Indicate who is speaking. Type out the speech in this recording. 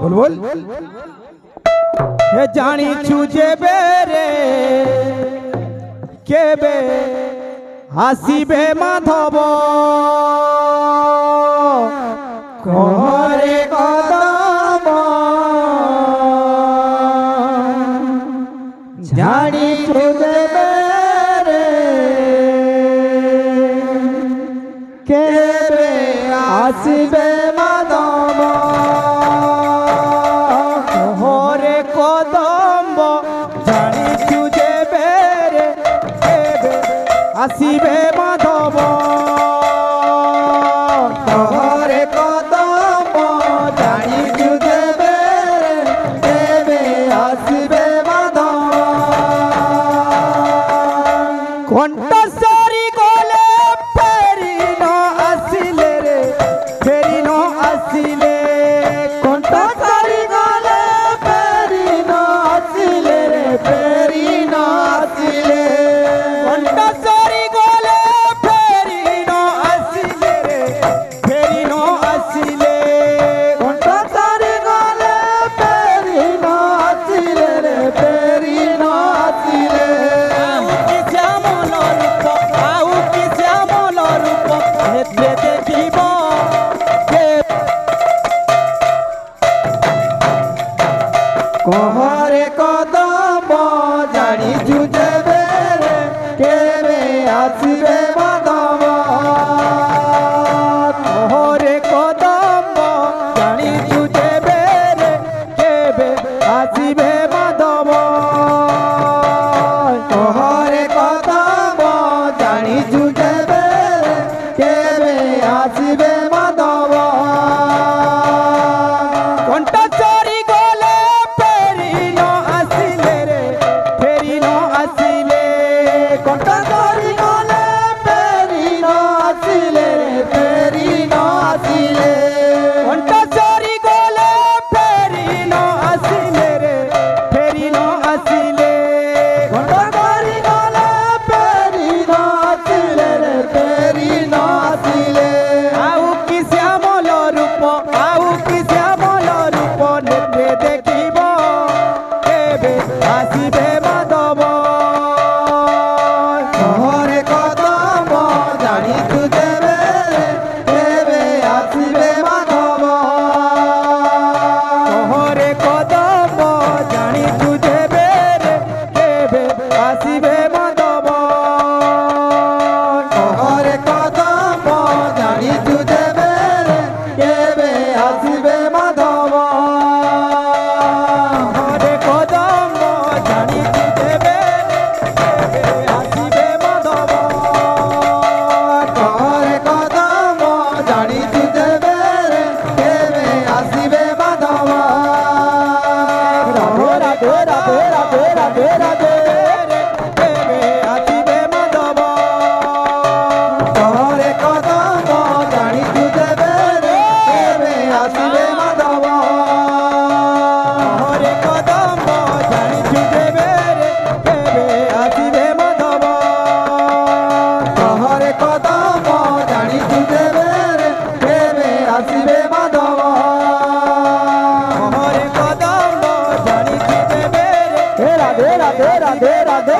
Speaker 1: बोल बोल हे जानी छुजे बेरे केबे हासिबे माधव करे कदम जानी छुजे बेरे केबे हासिबे माधव करे कदम जानी छुजे बेरे केबे हासिबे माधव करे कदम जानी छुजे बेरे केबे हासिबे माधव कंठस्वरी गले फेरी न आसिले रे फेरी न आसिले कंठस्वरी गले फेरी न आसिले रे फेरी न आसिले कंठस्वरी गले फेरी न आसिले रे फेरी न आसिले कंठस्वरी गले फेरी न आसिले रे फेरी न आसिले कहरे कदम जानी छुजे बेरे केबे आसिबे माधव कहरे कदम जानी छुजे बेरे केबे आसिबे माधव कहरे कदम जानी छुजे बेरे केबे आसिबे माधव कंठस्वरी गले फेरी न आसिले रे फेरी न आसिले कंठस्वरी गले फेरी न आसिले रे फेरी न आसिले कंठस्वरी गले फेरी न आसिले रे फेरी न आसिले कंठस्वरी गले फेरी न आसिले रे फेरी न आसिले आउ कि श्यामल रूप आउ कि श्यामल रूप नेत्रे देखिब केबे आसिबे माधव कहरे कदम जानी छुजे बेरे केबे आसिबे माधव कहरे कदम जानी छुजे बेरे केबे आसिबे माधव कहरे कदम जानी छुजे बेरे केबे आसिबे माधव कहरे कदम जानी छुजे बेरे केबे आसिबे माधव कहरे कदम जानी छुजे बेरे केबे आसिबे माधव राधे राधे राधे राधे राधे केबे आसिबे माधव कहरे कदम जानी छुजे बेरे केबे आसिबे माधव कहरे कदम जानी छुजे बेरे केबे आसिबे माधव कहरे कदम जानी छुजे बेरे केबे आसिबे माधव कहरे कदम जानी छुजे बेरे राधे राधे राधे राधे